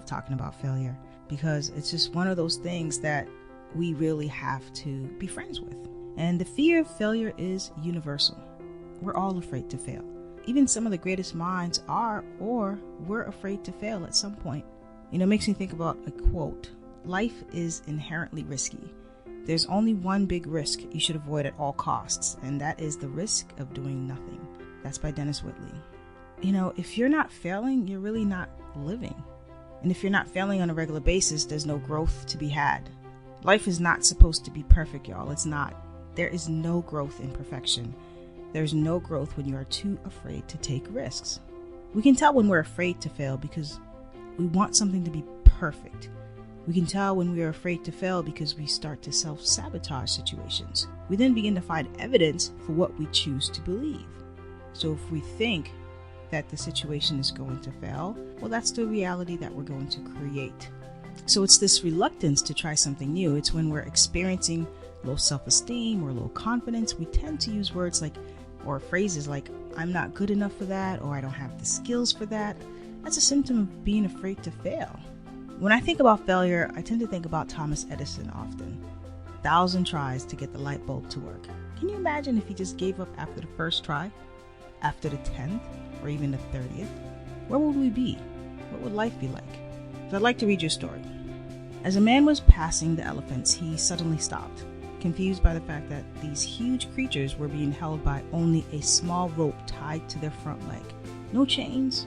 love talking about failure because it's just one of those things that we really have to be friends with. And the fear of failure is universal. We're all afraid to fail. Even some of the greatest minds are or were afraid to fail at some point. It makes me think about a quote. Life is inherently risky. There's only one big risk you should avoid at all costs, and that is the risk of doing nothing. That's by Dennis Whitley. If you're not failing, you're really not living. And if you're not failing on a regular basis, there's no growth to be had. Life is not supposed to be perfect, y'all. It's not. There is no growth in perfection. There's no growth when you are too afraid to take risks. We can tell when we're afraid to fail because we want something to be perfect. We can tell when we are afraid to fail because we start to self-sabotage situations. We then begin to find evidence for what we choose to believe. So if we think that the situation is going to fail, well, that's the reality that we're going to create. So it's this reluctance to try something new. It's when we're experiencing low self-esteem or low confidence, we tend to use words like, or phrases like, I'm not good enough for that, or I don't have the skills for that. That's a symptom of being afraid to fail. When I think about failure, I tend to think about Thomas Edison often. 1,000 tries to get the light bulb to work. Can you imagine if he just gave up after the first try? After the 10th? Or even the 30th? Where would we be? What would life be like? So I'd like to read your story. As a man was passing the elephants, he suddenly stopped, confused by the fact that these huge creatures were being held by only a small rope tied to their front leg. No chains,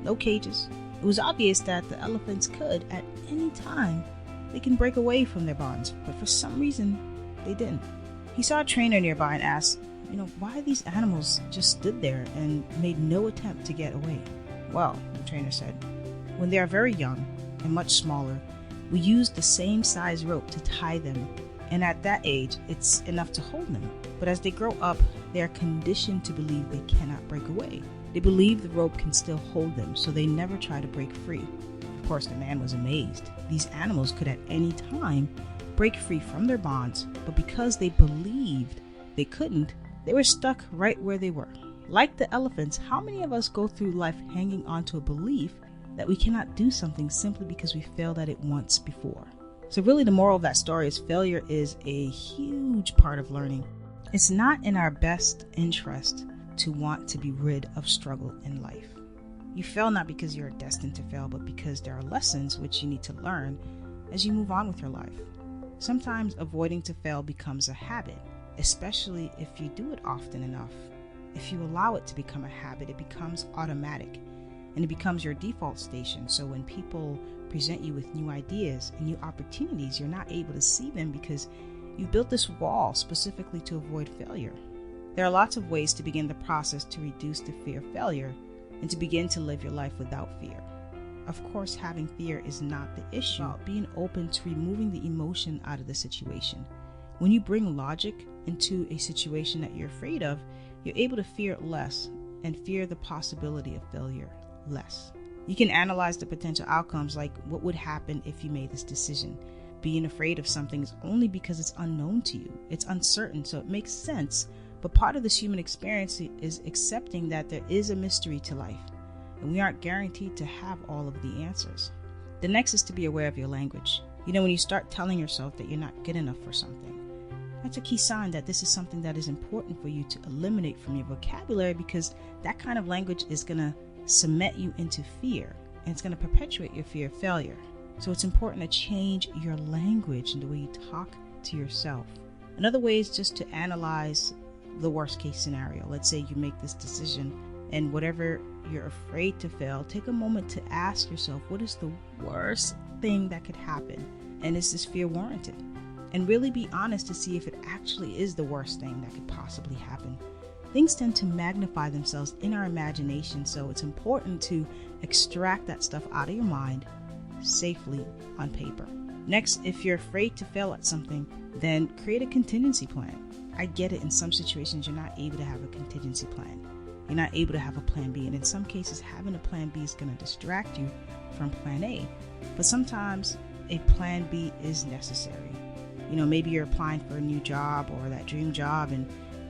no cages. It was obvious that the elephants could, at any time, they can break away from their bonds, but for some reason, they didn't. He saw a trainer nearby and asked, why these animals just stood there and made no attempt to get away? Well, the trainer said, when they are very young and much smaller, we use the same size rope to tie them, and at that age, it's enough to hold them. But as they grow up, they are conditioned to believe they cannot break away. They believe the rope can still hold them, so they never try to break free. Of course, the man was amazed. These animals could at any time break free from their bonds, but because they believed they couldn't, they were stuck right where they were. Like the elephants, how many of us go through life hanging on to a belief that we cannot do something simply because we failed at it once before? So really the moral of that story is failure is a huge part of learning. It's not in our best interest to want to be rid of struggle in life. You fail not because you're destined to fail, but because there are lessons which you need to learn as you move on with your life. Sometimes avoiding to fail becomes a habit, especially if you do it often enough. If you allow it to become a habit, it becomes automatic and it becomes your default station. So when people present you with new ideas and new opportunities, you're not able to see them because you built this wall specifically to avoid failure. There are lots of ways to begin the process to reduce the fear of failure and to begin to live your life without fear. Of course, having fear is not the issue. It's being open to removing the emotion out of the situation. When you bring logic into a situation that you're afraid of, you're able to fear it less and fear the possibility of failure less. You can analyze the potential outcomes, like what would happen if you made this decision. Being afraid of something is only because it's unknown to you. It's uncertain, so it makes sense. But part of this human experience is accepting that there is a mystery to life, and we aren't guaranteed to have all of the answers. The next is to be aware of your language. When you start telling yourself that you're not good enough for something, that's a key sign that this is something that is important for you to eliminate from your vocabulary, because that kind of language is going to cement you into fear, and it's going to perpetuate your fear of failure. So it's important to change your language and the way you talk to yourself. Another way is just to analyze the worst case scenario. Let's say you make this decision, and whatever you're afraid to fail, take a moment to ask yourself, what is the worst thing that could happen? And is this fear warranted? And really be honest to see if it actually is the worst thing that could possibly happen. Things tend to magnify themselves in our imagination, so it's important to extract that stuff out of your mind safely on paper. Next, if you're afraid to fail at something, then create a contingency plan. I get it, in some situations you're not able to have a contingency plan. You're not able to have a plan B, and in some cases having a plan B is going to distract you from plan A. But sometimes a plan B is necessary. Maybe you're applying for a new job or that dream job, and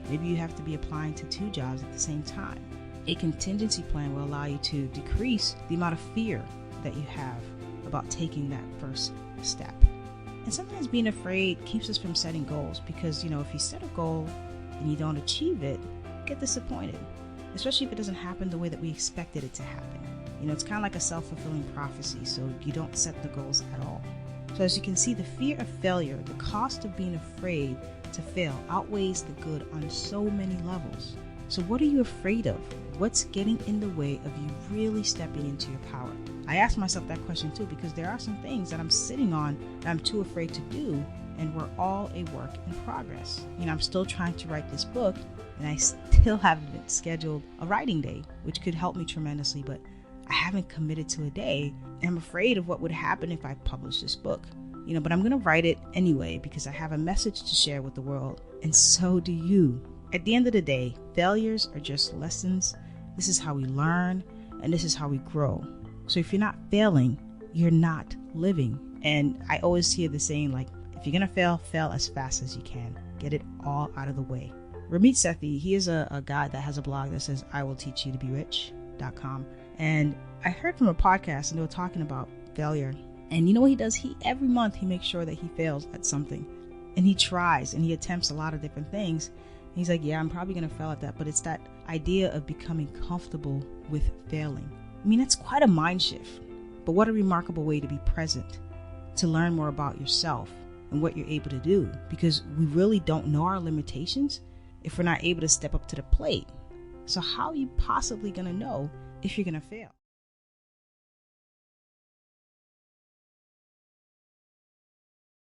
maybe you have to be applying to 2 jobs at the same time. A contingency plan will allow you to decrease the amount of fear that you have about taking that first step. And sometimes being afraid keeps us from setting goals because, if you set a goal and you don't achieve it, you get disappointed, especially if it doesn't happen the way that we expected it to happen. It's kind of like a self-fulfilling prophecy, so you don't set the goals at all. So as you can see, the fear of failure, the cost of being afraid to fail outweighs the good on so many levels. So what are you afraid of? What's getting in the way of you really stepping into your power? I asked myself that question too, because there are some things that I'm sitting on that I'm too afraid to do, and we're all a work in progress. I'm still trying to write this book, and I still haven't scheduled a writing day, which could help me tremendously, but I haven't committed to a day. I'm afraid of what would happen if I publish this book. But I'm going to write it anyway because I have a message to share with the world, and so do you. At the end of the day, failures are just lessons. This is how we learn, and this is how we grow. So if you're not failing, you're not living. And I always hear the saying, like, if you're going to fail as fast as you can. Get it all out of the way. Ramit Sethi, he is a guy that has a blog that says, I will teach you to be rich.com. And I heard from a podcast and they were talking about failure. And you know what he does? Every month he makes sure that he fails at something. And he tries and he attempts a lot of different things. And he's like, yeah, I'm probably going to fail at that. But it's that idea of becoming comfortable with failing. That's quite a mind shift. But what a remarkable way to be present, to learn more about yourself and what you're able to do. Because we really don't know our limitations if we're not able to step up to the plate. So how are you possibly going to know if you're going to fail?